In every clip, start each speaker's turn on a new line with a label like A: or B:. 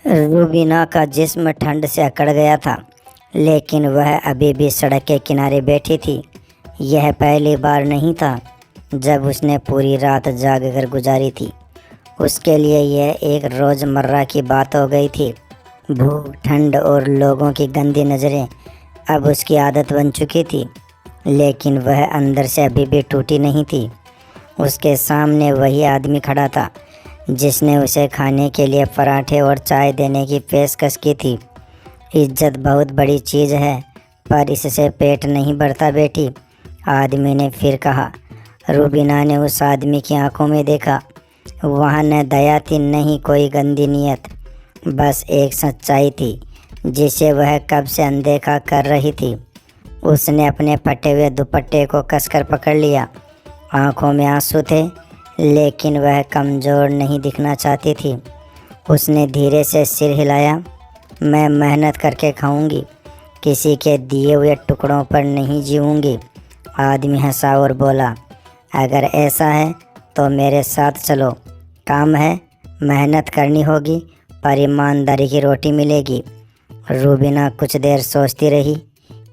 A: रूबीना का जिस्म ठंड से अकड़ गया था, लेकिन वह अभी भी सड़क के किनारे बैठी थी। यह पहली बार नहीं था जब उसने पूरी रात जाग कर गुजारी थी। उसके लिए यह एक रोज़मर्रा की बात हो गई थी। भूख, ठंड और लोगों की गंदी नज़रें अब उसकी आदत बन चुकी थी, लेकिन वह अंदर से अभी भी टूटी नहीं थी। उसके सामने वही आदमी खड़ा था जिसने उसे खाने के लिए पराठे और चाय देने की पेशकश की थी। इज्जत बहुत बड़ी चीज़ है, पर इससे पेट नहीं भरता बेटी, आदमी ने फिर कहा। रूबीना ने उस आदमी की आंखों में देखा। वहाँ न दया थी, न ही कोई गंदी नीयत, बस एक सच्चाई थी जिसे वह कब से अनदेखा कर रही थी। उसने अपने फटे हुए दुपट्टे को कसकर पकड़ लिया। आंखों में आंसू थे, लेकिन वह कमज़ोर नहीं दिखना चाहती थी। उसने धीरे से सिर हिलाया। मैं मेहनत करके खाऊंगी, किसी के दिए हुए टुकड़ों पर नहीं जीऊँगी। आदमी हंसा और बोला, अगर ऐसा है तो मेरे साथ चलो। काम है, मेहनत करनी होगी, पर ईमानदारी की रोटी मिलेगी। रूबीना कुछ देर सोचती रही,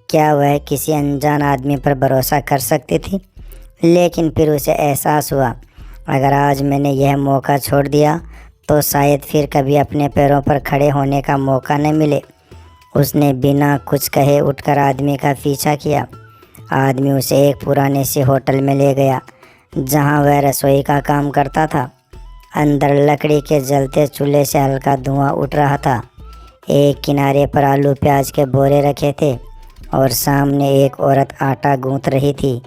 A: क्या वह किसी अनजान आदमी पर भरोसा कर सकती थी। लेकिन फिर उसे एहसास हुआ, अगर आज मैंने यह मौका छोड़ दिया तो शायद फिर कभी अपने पैरों पर खड़े होने का मौका न मिले। उसने बिना कुछ कहे उठकर आदमी का पीछा किया। आदमी उसे एक पुराने से होटल में ले गया जहां वह रसोई का काम करता था। अंदर लकड़ी के जलते चूल्हे से हल्का धुआं उठ रहा था। एक किनारे पर आलू प्याज के बोरे रखे थे और सामने एक औरत आटा गूंथ रही थी।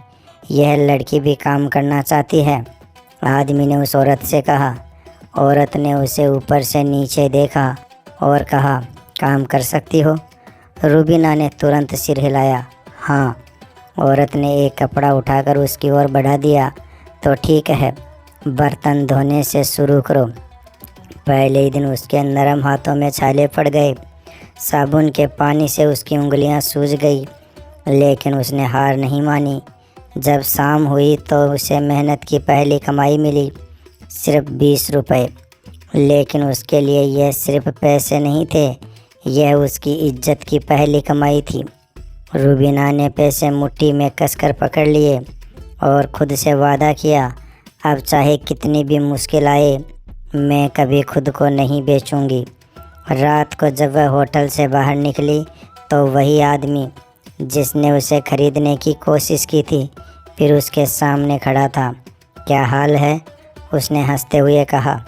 A: यह लड़की भी काम करना चाहती है, आदमी ने उस औरत से कहा। औरत ने उसे ऊपर से नीचे देखा और कहा, काम कर सकती हो? रूबीना ने तुरंत सिर हिलाया, हाँ। औरत ने एक कपड़ा उठाकर उसकी ओर बढ़ा दिया, तो ठीक है, बर्तन धोने से शुरू करो। पहले ही दिन उसके नरम हाथों में छाले पड़ गए। साबुन के पानी से उसकी उंगलियां सूज गई, लेकिन उसने हार नहीं मानी। जब शाम हुई तो उसे मेहनत की पहली कमाई मिली, सिर्फ 20 रुपये। लेकिन उसके लिए यह सिर्फ पैसे नहीं थे, यह उसकी इज्जत की पहली कमाई थी। रूबीना ने पैसे मुट्ठी में कसकर पकड़ लिए और खुद से वादा किया, अब चाहे कितनी भी मुश्किल आए, मैं कभी खुद को नहीं बेचूंगी। रात को जब वह होटल से बाहर निकली तो वही आदमी जिसने उसे खरीदने की कोशिश की थी फिर उसके सामने खड़ा था। क्या हाल है? उसने हंसते हुए कहा।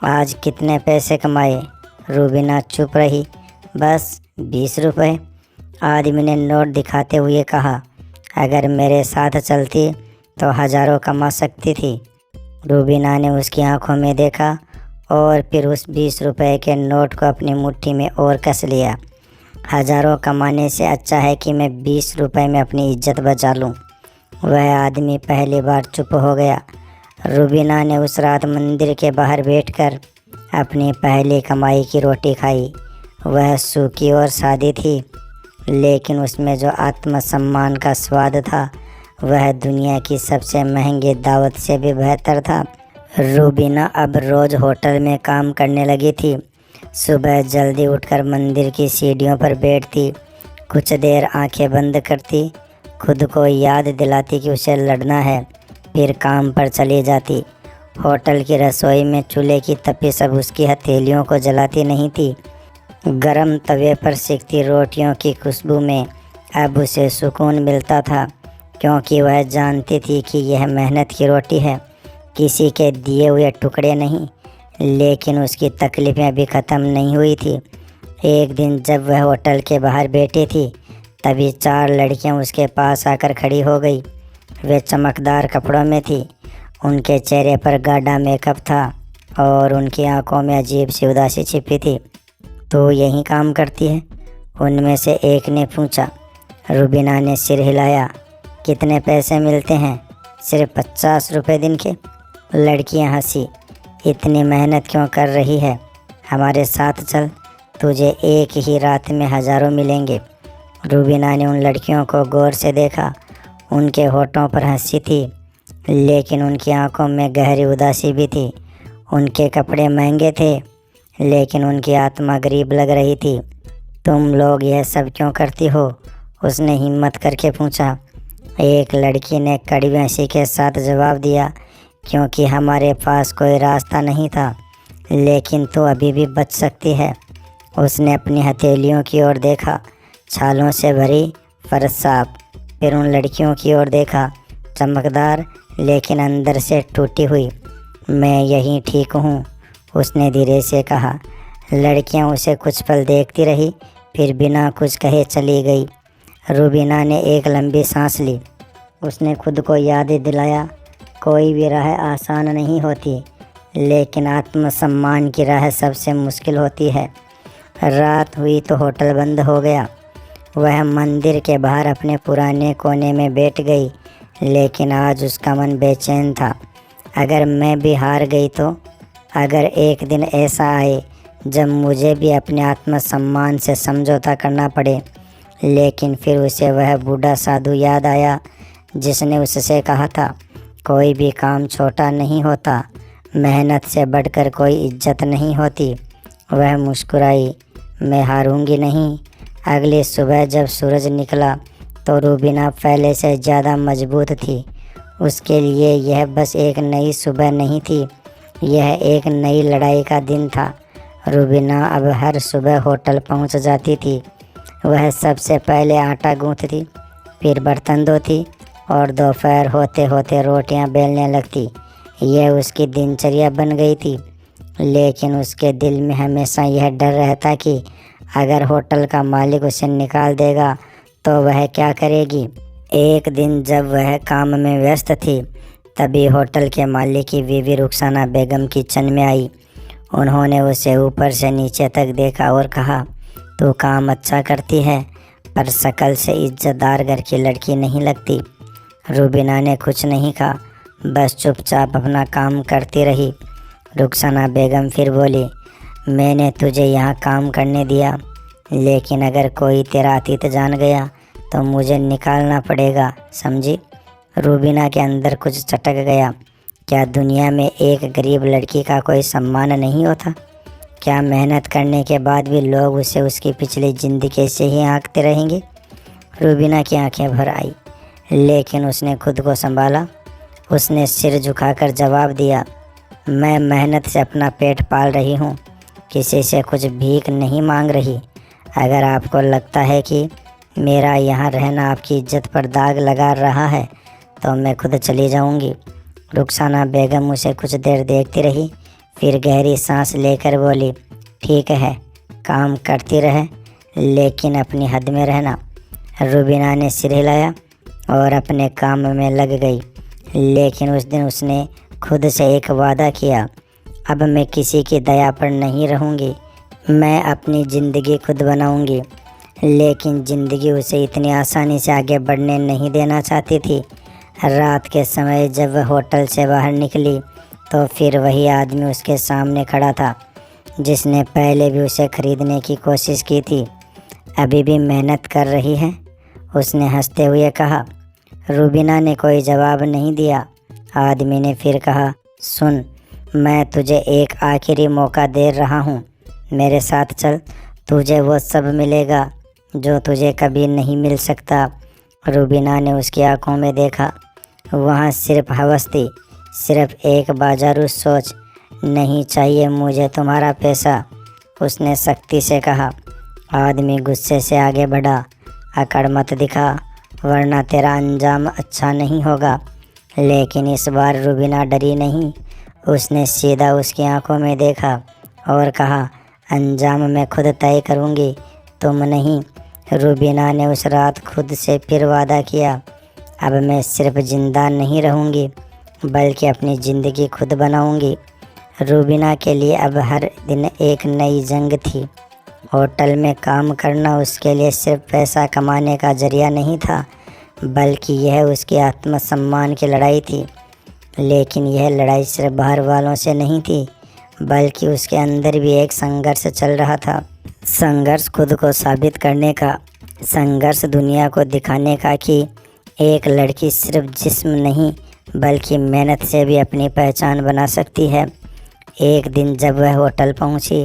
A: आज कितने पैसे कमाए? रूबीना चुप रही। बस 20 रुपये। आदमी ने नोट दिखाते हुए कहा, अगर मेरे साथ चलती तो हज़ारों कमा सकती थी। रूबीना ने उसकी आंखों में देखा और फिर उस 20 रुपये के नोट को अपनी मुट्ठी में और कस लिया। हज़ारों कमाने से अच्छा है कि मैं 20 रुपये में अपनी इज्जत बचा लूं। वह आदमी पहली बार चुप हो गया। रूबीना ने उस रात मंदिर के बाहर बैठकर अपनी पहली कमाई की रोटी खाई। वह सूखी और सादी थी, लेकिन उसमें जो आत्मसम्मान का स्वाद था वह दुनिया की सबसे महंगी दावत से भी बेहतर था। रूबीना अब रोज़ होटल में काम करने लगी थी। सुबह जल्दी उठकर मंदिर की सीढ़ियों पर बैठती, कुछ देर आंखें बंद करती, खुद को याद दिलाती कि उसे लड़ना है, फिर काम पर चली जाती। होटल की रसोई में चूल्हे की तपिश अब उसकी हथेलियों को जलाती नहीं थी। गरम तवे पर सिकती रोटियों की खुशबू में अब उसे सुकून मिलता था, क्योंकि वह जानती थी कि यह मेहनत की रोटी है, किसी के दिए हुए टुकड़े नहीं। लेकिन उसकी तकलीफ़ें अभी ख़त्म नहीं हुई थी। एक दिन जब वह होटल के बाहर बैठी थी, तभी 4 लड़कियां उसके पास आकर खड़ी हो गई। वे चमकदार कपड़ों में थी, उनके चेहरे पर गाढ़ा मेकअप था और उनकी आंखों में अजीब सी उदासी छिपी थी। तो यही काम करती है? उनमें से एक ने पूछा। रूबीना ने सिर हिलाया। कितने पैसे मिलते हैं? सिर्फ 50 रुपये दिन के। लड़कियां हंसी। इतनी मेहनत क्यों कर रही है? हमारे साथ चल, तुझे एक ही रात में हज़ारों मिलेंगे। रूबीना ने उन लड़कियों को गौर से देखा। उनके होठों पर हंसी थी, लेकिन उनकी आंखों में गहरी उदासी भी थी। उनके कपड़े महंगे थे, लेकिन उनकी आत्मा गरीब लग रही थी। तुम लोग यह सब क्यों करती हो? उसने हिम्मत करके पूछा। एक लड़की ने कड़वी हंसी के साथ जवाब दिया, क्योंकि हमारे पास कोई रास्ता नहीं था, लेकिन तू अभी भी बच सकती है। उसने अपनी हथेलियों की ओर देखा, छालों से भरी, फर्श साफ। फिर उन लड़कियों की ओर देखा, चमकदार लेकिन अंदर से टूटी हुई। मैं यहीं ठीक हूँ, उसने धीरे से कहा। लड़कियाँ उसे कुछ पल देखती रही, फिर बिना कुछ कहे चली गई। रूबीना ने एक लंबी सांस ली। उसने खुद को याद दिलाया, कोई भी राह आसान नहीं होती, लेकिन आत्मसम्मान की राह सबसे मुश्किल होती है। रात हुई तो होटल बंद हो गया। वह मंदिर के बाहर अपने पुराने कोने में बैठ गई, लेकिन आज उसका मन बेचैन था। अगर मैं भी हार गई तो? अगर एक दिन ऐसा आए जब मुझे भी अपने आत्मसम्मान से समझौता करना पड़े? लेकिन फिर उसे वह बूढ़ा साधु याद आया, जिसने उससे कहा था, कोई भी काम छोटा नहीं होता, मेहनत से बढ़कर कोई इज्जत नहीं होती। वह मुस्कुराई, मैं हारूंगी नहीं। अगली सुबह जब सूरज निकला तो रूबीना पहले से ज़्यादा मजबूत थी। उसके लिए यह बस एक नई सुबह नहीं थी, यह एक नई लड़ाई का दिन था। रूबीना अब हर सुबह होटल पहुंच जाती थी। वह सबसे पहले आटा गूंथती, फिर बर्तन धोती और दोपहर होते होते रोटियां बेलने लगती। यह उसकी दिनचर्या बन गई थी। लेकिन उसके दिल में हमेशा यह डर रहता कि अगर होटल का मालिक उसे निकाल देगा तो वह क्या करेगी। एक दिन जब वह काम में व्यस्त थी, तभी होटल के मालिक की बीवी रुखसाना बेगम किचन में आई। उन्होंने उसे ऊपर से नीचे तक देखा और कहा, तू काम अच्छा करती है, पर शक्ल से इज्जतदार घर की लड़की नहीं लगती। रूबीना ने कुछ नहीं कहा, बस चुपचाप अपना काम करती रही। रुखसाना बेगम फिर बोली, मैंने तुझे यहाँ काम करने दिया, लेकिन अगर कोई तेरा अतीत जान गया तो मुझे निकालना पड़ेगा, समझी? रूबीना के अंदर कुछ चटक गया। क्या दुनिया में एक गरीब लड़की का कोई सम्मान नहीं होता? क्या मेहनत करने के बाद भी लोग उसे उसकी पिछली ज़िंदगी से ही आंकते रहेंगे? रूबीना की आंखें भर आई, लेकिन उसने खुद को संभाला। उसने सिर झुकाकर जवाब दिया, मैं मेहनत से अपना पेट पाल रही हूँ, किसी से कुछ भीख नहीं मांग रही। अगर आपको लगता है कि मेरा यहाँ रहना आपकी इज्जत पर दाग लगा रहा है तो मैं खुद चली जाऊँगी। रुखसाना बेगम उसे कुछ देर देखती रही, फिर गहरी सांस लेकर बोली, ठीक है, काम करती रहे, लेकिन अपनी हद में रहना। रूबीना ने सिर हिलाया और अपने काम में लग गई। लेकिन उस दिन उसने खुद से एक वादा किया, अब मैं किसी की दया पर नहीं रहूँगी, मैं अपनी ज़िंदगी खुद बनाऊँगी। लेकिन ज़िंदगी उसे इतनी आसानी से आगे बढ़ने नहीं देना चाहती थी। रात के समय जब वह होटल से बाहर निकली तो फिर वही आदमी उसके सामने खड़ा था, जिसने पहले भी उसे खरीदने की कोशिश की थी। अभी भी मेहनत कर रही है? उसने हंसते हुए कहा। रूबीना ने कोई जवाब नहीं दिया। आदमी ने फिर कहा, सुन, मैं तुझे एक आखिरी मौका दे रहा हूँ, मेरे साथ चल, तुझे वो सब मिलेगा जो तुझे कभी नहीं मिल सकता। रूबीना ने उसकी आंखों में देखा, वहाँ सिर्फ हवस थी, सिर्फ एक बाजारू सोच। नहीं चाहिए मुझे तुम्हारा पैसा, उसने सख्ती से कहा। आदमी गुस्से से आगे बढ़ा, अकड़ मत दिखा, वरना तेरा अंजाम अच्छा नहीं होगा। लेकिन इस बार रूबीना डरी नहीं। उसने सीधा उसकी आंखों में देखा और कहा, अंजाम मैं खुद तय करूँगी, तुम नहीं। रूबीना ने उस रात खुद से फिर वादा किया, अब मैं सिर्फ जिंदा नहीं रहूँगी, बल्कि अपनी ज़िंदगी खुद बनाऊँगी। रूबीना के लिए अब हर दिन एक नई जंग थी। होटल में काम करना उसके लिए सिर्फ पैसा कमाने का जरिया नहीं था, बल्कि यह उसके आत्मसम्मान की लड़ाई थी। लेकिन यह लड़ाई सिर्फ बाहर वालों से नहीं थी, बल्कि उसके अंदर भी एक संघर्ष चल रहा था। संघर्ष खुद को साबित करने का, संघर्ष दुनिया को दिखाने का कि एक लड़की सिर्फ जिस्म नहीं बल्कि मेहनत से भी अपनी पहचान बना सकती है। एक दिन जब वह होटल पहुंची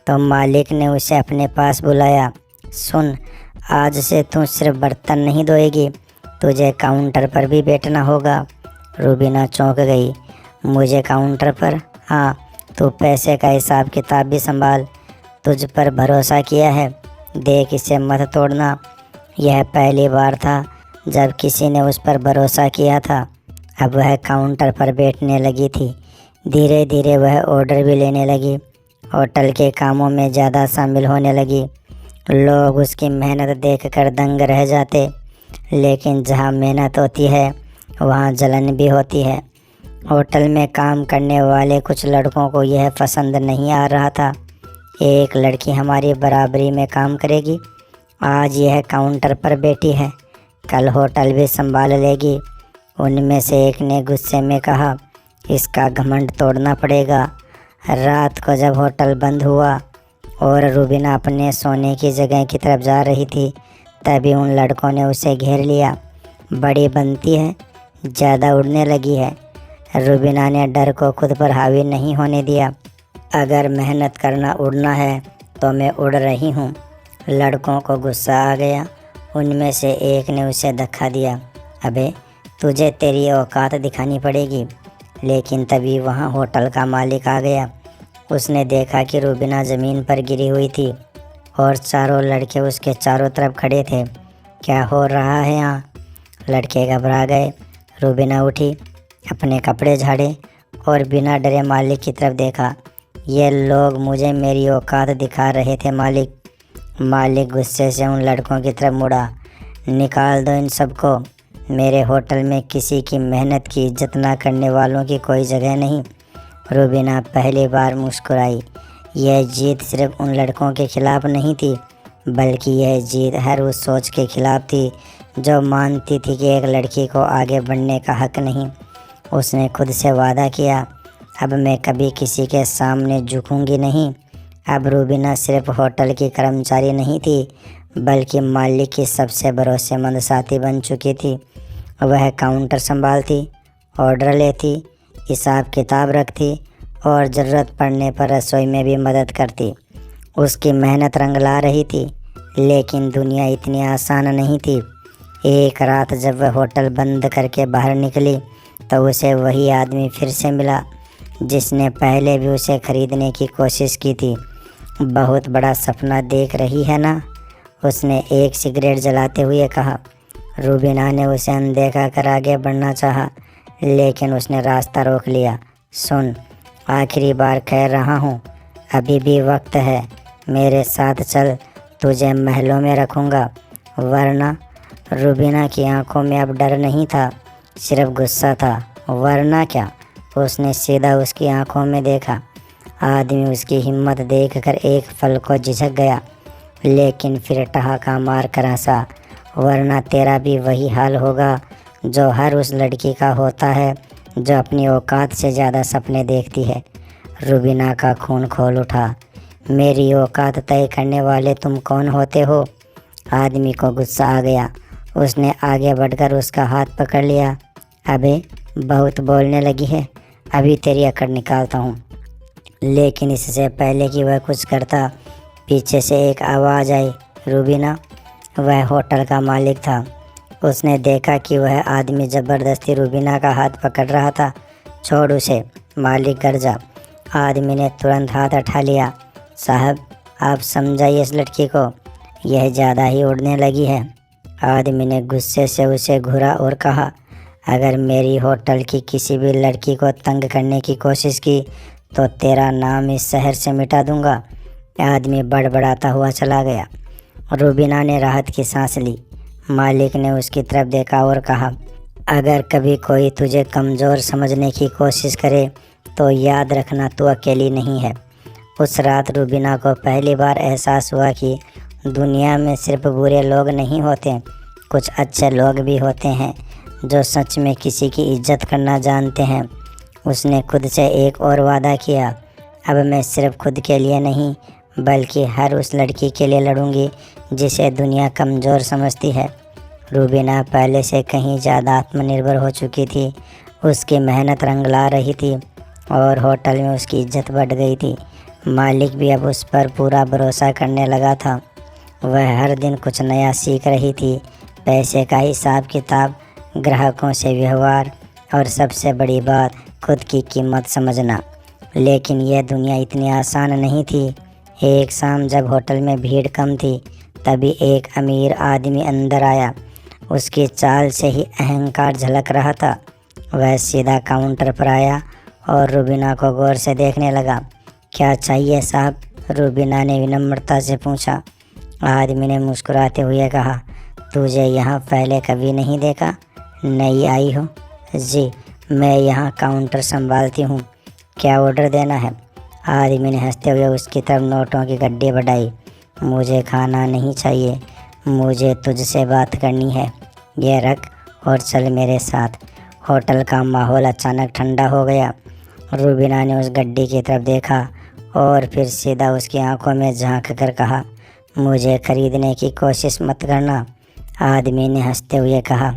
A: तो मालिक ने उसे अपने पास बुलाया। सुन, आज से तू सिर्फ बर्तन नहीं धोएगी, तुझे काउंटर पर भी बैठना होगा। रूबीना चौंक गई। मुझे काउंटर पर? हाँ, तू पैसे का हिसाब किताब भी संभाल। तुझ पर भरोसा किया है, देख इसे मत तोड़ना। यह पहली बार था जब किसी ने उस पर भरोसा किया था। अब वह काउंटर पर बैठने लगी थी। धीरे धीरे वह ऑर्डर भी लेने लगी, होटल के कामों में ज़्यादा शामिल होने लगी। लोग उसकी मेहनत देखकर दंग रह जाते, लेकिन जहाँ मेहनत होती है वहाँ जलन भी होती है। होटल में काम करने वाले कुछ लड़कों को यह पसंद नहीं आ रहा था। एक लड़की हमारी बराबरी में काम करेगी, आज यह काउंटर पर बैठी है, कल होटल भी संभाल लेगी। उनमें से एक ने गुस्से में कहा, इसका घमंड तोड़ना पड़ेगा। रात को जब होटल बंद हुआ और रूबीना अपने सोने की जगह की तरफ जा रही थी, तभी उन लड़कों ने उसे घेर लिया। बड़ी बनती है, ज़्यादा उड़ने लगी है। रूबीना ने डर को खुद पर हावी नहीं होने दिया। अगर मेहनत करना उड़ना है तो मैं उड़ रही हूँ। लड़कों को गुस्सा आ गया। उनमें से एक ने उसे धक्का दिया। अबे, तुझे तेरी औकात दिखानी पड़ेगी। लेकिन तभी वहाँ होटल का मालिक आ गया। उसने देखा कि रूबीना ज़मीन पर गिरी हुई थी और चारों लड़के उसके चारों तरफ खड़े थे। क्या हो रहा है यहाँ? लड़के घबरा गए। रूबीना उठी, अपने कपड़े झाड़े और बिना डरे मालिक की तरफ देखा। ये लोग मुझे मेरी औकात दिखा रहे थे मालिक। मालिक गुस्से से उन लड़कों की तरफ मुड़ा। निकाल दो इन सबको। मेरे होटल में किसी की मेहनत की इज्जत ना करने वालों की कोई जगह नहीं। रूबीना पहली बार मुस्कुराई। यह जीत सिर्फ उन लड़कों के खिलाफ नहीं थी, बल्कि यह जीत हर उस सोच के खिलाफ थी जो मानती थी कि एक लड़की को आगे बढ़ने का हक नहीं। उसने खुद से वादा किया, अब मैं कभी किसी के सामने झुकूंगी नहीं। अब रूबीना सिर्फ होटल की कर्मचारी नहीं थी, बल्कि मालिक की सबसे भरोसेमंद साथी बन चुकी थी। वह काउंटर संभालती, ऑर्डर लेती, हिसाब किताब रखती और ज़रूरत पड़ने पर रसोई में भी मदद करती। उसकी मेहनत रंग ला रही थी, लेकिन दुनिया इतनी आसान नहीं थी। एक रात जब वह होटल बंद करके बाहर निकली तो उसे वही आदमी फिर से मिला जिसने पहले भी उसे खरीदने की कोशिश की थी। बहुत बड़ा सपना देख रही है ना? उसने एक सिगरेट जलाते हुए कहा। रूबीना ने उसे अनदेखा कर आगे बढ़ना चाहा, लेकिन उसने रास्ता रोक लिया। सुन, आखिरी बार कह रहा हूँ, अभी भी वक्त है, मेरे साथ चल, तुझे महलों में रखूँगा। वरना? रूबीना की आंखों में अब डर नहीं था, सिर्फ गुस्सा था। वरना क्या? उसने सीधा उसकी आंखों में देखा। आदमी उसकी हिम्मत देखकर एक पल को झिझक गया, लेकिन फिर ठहाका मार कर हंसा। वरना तेरा भी वही हाल होगा जो हर उस लड़की का होता है जो अपनी औकात से ज़्यादा सपने देखती है। रूबीना का खून खोल उठा। मेरी औकात तय करने वाले तुम कौन होते हो? आदमी को गुस्सा आ गया। उसने आगे बढ़कर उसका हाथ पकड़ लिया। अबे, बहुत बोलने लगी है, अभी तेरी अकड़ निकालता हूँ। लेकिन इससे पहले कि वह कुछ करता, पीछे से एक आवाज़ आई, रूबीना। वह होटल का मालिक था। उसने देखा कि वह आदमी ज़बरदस्ती रूबीना का हाथ पकड़ रहा था। छोड़ उसे, मालिक गर्जा। आदमी ने तुरंत हाथ उठा लिया। साहब, आप समझाइए इस लड़की को, यह ज़्यादा ही उड़ने लगी है। आदमी ने गुस्से से उसे घूरा और कहा, अगर मेरी होटल की किसी भी लड़की को तंग करने की कोशिश की तो तेरा नाम इस शहर से मिटा दूंगा। आदमी बड़बड़ाता हुआ चला गया। रूबीना ने राहत की सांस ली। मालिक ने उसकी तरफ देखा और कहा, अगर कभी कोई तुझे कमज़ोर समझने की कोशिश करे तो याद रखना, तू अकेली नहीं है। उस रात रूबीना को पहली बार एहसास हुआ कि दुनिया में सिर्फ बुरे लोग नहीं होते, कुछ अच्छे लोग भी होते हैं जो सच में किसी की इज्जत करना जानते हैं। उसने खुद से एक और वादा किया, अब मैं सिर्फ खुद के लिए नहीं बल्कि हर उस लड़की के लिए लड़ूंगी जिसे दुनिया कमज़ोर समझती है। रूबीना पहले से कहीं ज़्यादा आत्मनिर्भर हो चुकी थी। उसकी मेहनत रंग ला रही थी और होटल में उसकी इज्जत बढ़ गई थी। मालिक भी अब उस पर पूरा भरोसा करने लगा था। वह हर दिन कुछ नया सीख रही थी, पैसे का हिसाब किताब, ग्राहकों से व्यवहार और सबसे बड़ी बात खुद की कीमत समझना। लेकिन यह दुनिया इतनी आसान नहीं थी। एक शाम जब होटल में भीड़ कम थी, तभी एक अमीर आदमी अंदर आया। उसकी चाल से ही अहंकार झलक रहा था। वह सीधा काउंटर पर आया और रूबीना को गौर से देखने लगा। क्या चाहिए साहब? रूबीना ने विनम्रता से पूछा। आदमी ने मुस्कुराते हुए कहा, तुझे यहाँ पहले कभी नहीं देखा? नई आई हो? जी, मैं यहाँ काउंटर संभालती हूँ। क्या ऑर्डर देना है? आदमी ने हंसते हुए उसकी तरफ नोटों की गड्डी बढ़ाई। मुझे खाना नहीं चाहिए, मुझे तुझसे बात करनी है। ये रख और चल मेरे साथ। होटल का माहौल अचानक ठंडा हो गया। रूबीना ने उस गड्डी की तरफ देखा और फिर सीधा उसकी आंखों में झांक कर कहा, मुझे खरीदने की कोशिश मत करना। आदमी ने हंसते हुए कहा,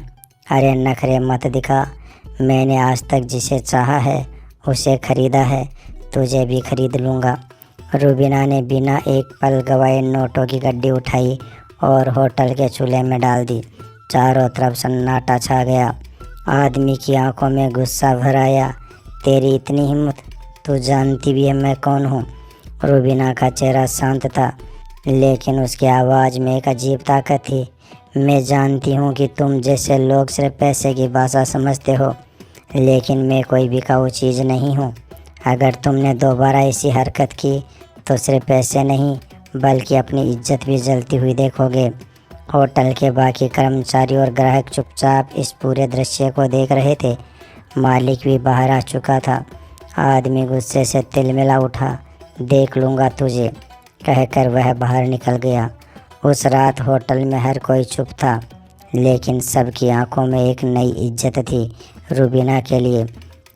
A: अरे नखरे मत दिखा। मैंने आज तक जिसे चाहा है उसे खरीदा है, तुझे भी खरीद लूँगा। रूबीना ने बिना एक पल गवाए नोटों की गड्डी उठाई और होटल के चूल्हे में डाल दी। चारों तरफ सन्नाटा छा गया। आदमी की आंखों में गुस्सा भर आया। तेरी इतनी हिम्मत? तू जानती भी है मैं कौन हूँ? रूबीना का चेहरा शांत था, लेकिन उसकी आवाज़ में एक अजीब ताकत थी। मैं जानती हूँ कि तुम जैसे लोग सिर्फ पैसे की भाषा समझते हो, लेकिन मैं कोई बिकाऊ चीज़ नहीं हूँ। अगर तुमने दोबारा ऐसी हरकत की तो सिर्फ पैसे नहीं बल्कि अपनी इज्जत भी जलती हुई देखोगे। होटल के बाकी कर्मचारी और ग्राहक चुपचाप इस पूरे दृश्य को देख रहे थे। मालिक भी बाहर आ चुका था। आदमी गुस्से से तिलमिला उठा। देख लूँगा तुझे, कहकर वह बाहर निकल गया। उस रात होटल में हर कोई चुप था, लेकिन सबकी आंखों में एक नई इज्जत थी रूबीना के लिए।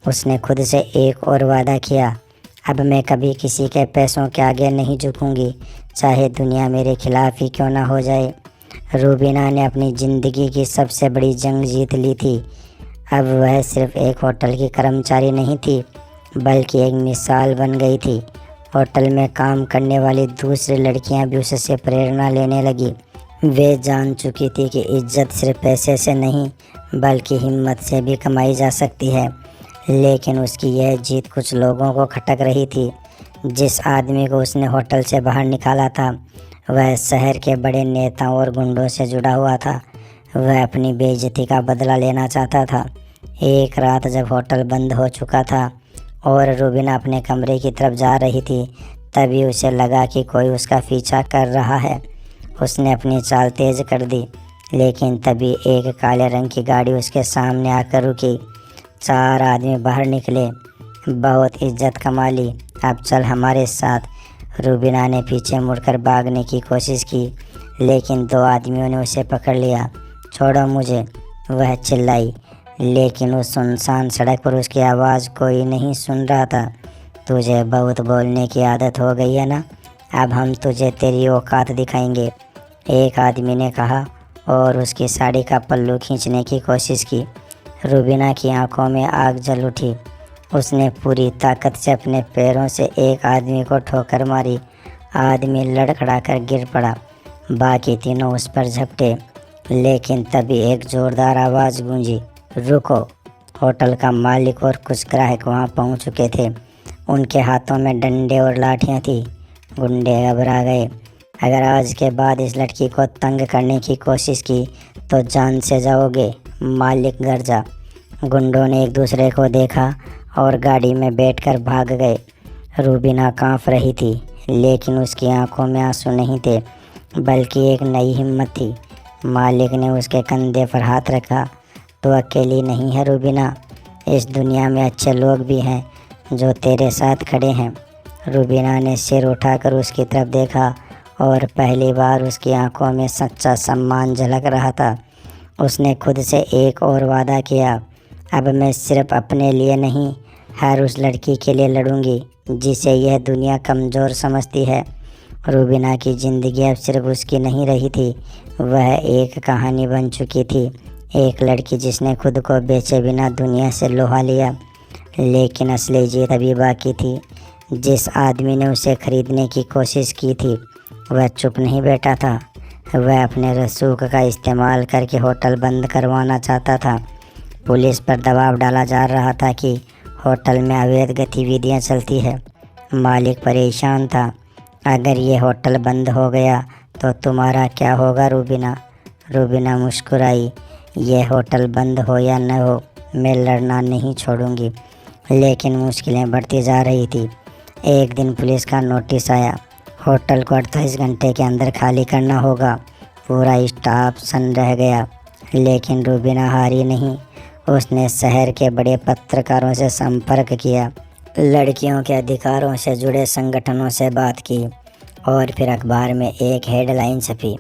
A: उसने खुद से एक और वादा किया, अब मैं कभी किसी के पैसों के आगे नहीं झुकूंगी, चाहे दुनिया मेरे खिलाफ ही क्यों ना हो जाए। रूबीना ने अपनी ज़िंदगी की सबसे बड़ी जंग जीत ली थी। अब वह सिर्फ एक होटल की कर्मचारी नहीं थी, बल्कि एक मिसाल बन गई थी। होटल में काम करने वाली दूसरी लड़कियां भी उससे प्रेरणा लेने लगी। वे जान चुकी थी कि इज्जत सिर्फ पैसे से नहीं बल्कि हिम्मत से भी कमाई जा सकती है। लेकिन उसकी यह जीत कुछ लोगों को खटक रही थी। जिस आदमी को उसने होटल से बाहर निकाला था वह शहर के बड़े नेताओं और गुंडों से जुड़ा हुआ था। वह अपनी बेइज्जती का बदला लेना चाहता था। एक रात जब होटल बंद हो चुका था और रूबीना अपने कमरे की तरफ जा रही थी, तभी उसे लगा कि कोई उसका पीछा कर रहा है। उसने अपनी चाल तेज़ कर दी, लेकिन तभी एक काले रंग की गाड़ी उसके सामने आकर रुकी। 4 आदमी बाहर निकले। बहुत इज्जत कमा ली, अब चल हमारे साथ। रूबीना ने पीछे मुड़कर भागने की कोशिश की, लेकिन 2 आदमियों ने उसे पकड़ लिया। छोड़ो मुझे, वह चिल्लाई, लेकिन उस सुनसान सड़क पर उसकी आवाज़ कोई नहीं सुन रहा था। तुझे बहुत बोलने की आदत हो गई है ना, अब हम तुझे तेरी औकात दिखाएंगे, एक आदमी ने कहा और उसकी साड़ी का पल्लू खींचने की कोशिश की। रूबीना की आंखों में आग जल उठी। उसने पूरी ताकत से अपने पैरों से एक आदमी को ठोकर मारी। आदमी लड़खड़ाकर गिर पड़ा। बाकी तीनों उस पर झपटे, लेकिन तभी एक ज़ोरदार आवाज़ गूंजी, रुको। होटल का मालिक और कुछ ग्राहक वहां पहुंच चुके थे। उनके हाथों में डंडे और लाठियां थी। गुंडे घबरा गए। अगर आज के बाद इस लड़की को तंग करने की कोशिश की तो जान से जाओगे, मालिक गरजा। गुंडों ने एक दूसरे को देखा और गाड़ी में बैठकर भाग गए। रूबीना कांप रही थी, लेकिन उसकी आंखों में आंसू नहीं थे बल्कि एक नई हिम्मत थी। मालिक ने उसके कंधे पर हाथ रखा। तो अकेली नहीं है रूबीना, इस दुनिया में अच्छे लोग भी हैं जो तेरे साथ खड़े हैं। रूबीना ने सिर उठाकर उसकी तरफ देखा और पहली बार उसकी आंखों में सच्चा सम्मान झलक रहा था। उसने खुद से एक और वादा किया, अब मैं सिर्फ अपने लिए नहीं, हर उस लड़की के लिए लड़ूंगी जिसे यह दुनिया कमज़ोर समझती है। रूबीना की ज़िंदगी अब सिर्फ उसकी नहीं रही थी, वह एक कहानी बन चुकी थी। एक लड़की जिसने खुद को बेचे बिना दुनिया से लोहा लिया। लेकिन असली जीत अभी बाकी थी। जिस आदमी ने उसे खरीदने की कोशिश की थी वह चुप नहीं बैठा था। वह अपने रसूख का इस्तेमाल करके होटल बंद करवाना चाहता था। पुलिस पर दबाव डाला जा रहा था कि होटल में अवैध गतिविधियां चलती है। मालिक परेशान था। अगर ये होटल बंद हो गया तो तुम्हारा क्या होगा रूबीना? रूबीना मुस्कुराई। यह होटल बंद हो या न हो, मैं लड़ना नहीं छोड़ूंगी। लेकिन मुश्किलें बढ़ती जा रही थी। एक दिन पुलिस का नोटिस आया, होटल को 48 घंटे के अंदर खाली करना होगा। पूरा स्टाफ सन्न रह गया, लेकिन रूबीना हारी नहीं। उसने शहर के बड़े पत्रकारों से संपर्क किया, लड़कियों के अधिकारों से जुड़े संगठनों से बात की और फिर अखबार में एक हेडलाइन छपी,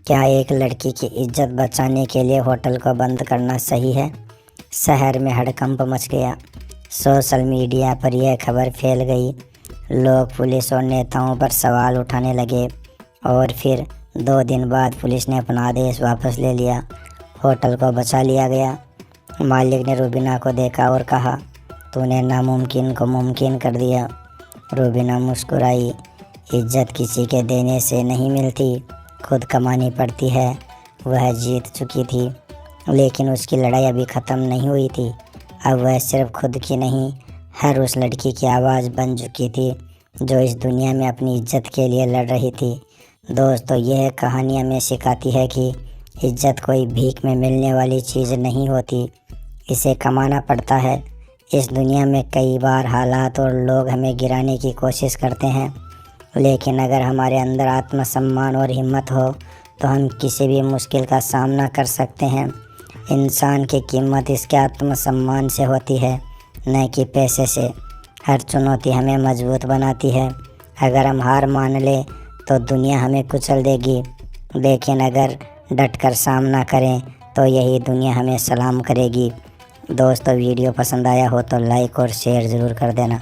A: क्या एक लड़की की इज्जत बचाने के लिए होटल को बंद करना सही है? शहर में हड़कंप मच गया। सोशल मीडिया पर यह खबर फैल गई। लोग पुलिस और नेताओं पर सवाल उठाने लगे और फिर 2 दिन बाद पुलिस ने अपना आदेश वापस ले लिया। होटल को बचा लिया गया। मालिक ने रूबीना को देखा और कहा, तूने नामुमकिन को मुमकिन कर दिया। रूबीना मुस्कुराई। इज्जत किसी के देने से नहीं मिलती, खुद कमानी पड़ती है। वह जीत चुकी थी, लेकिन उसकी लड़ाई अभी ख़त्म नहीं हुई थी। अब वह सिर्फ खुद की नहीं, हर उस लड़की की आवाज़ बन चुकी थी जो इस दुनिया में अपनी इज्जत के लिए लड़ रही थी। दोस्तों, यह कहानी हमें सिखाती है कि इज्जत कोई भीख में मिलने वाली चीज़ नहीं होती, इसे कमाना पड़ता है। इस दुनिया में कई बार हालात और लोग हमें गिराने की कोशिश करते हैं, लेकिन अगर हमारे अंदर आत्मसम्मान और हिम्मत हो तो हम किसी भी मुश्किल का सामना कर सकते हैं। इंसान की कीमत इसके आत्मसम्मान से होती है, न कि पैसे से। हर चुनौती हमें मजबूत बनाती है। अगर हम हार मान ले तो दुनिया हमें कुचल देगी, लेकिन अगर डटकर सामना करें तो यही दुनिया हमें सलाम करेगी। दोस्तों, वीडियो पसंद आया हो तो लाइक और शेयर ज़रूर कर देना।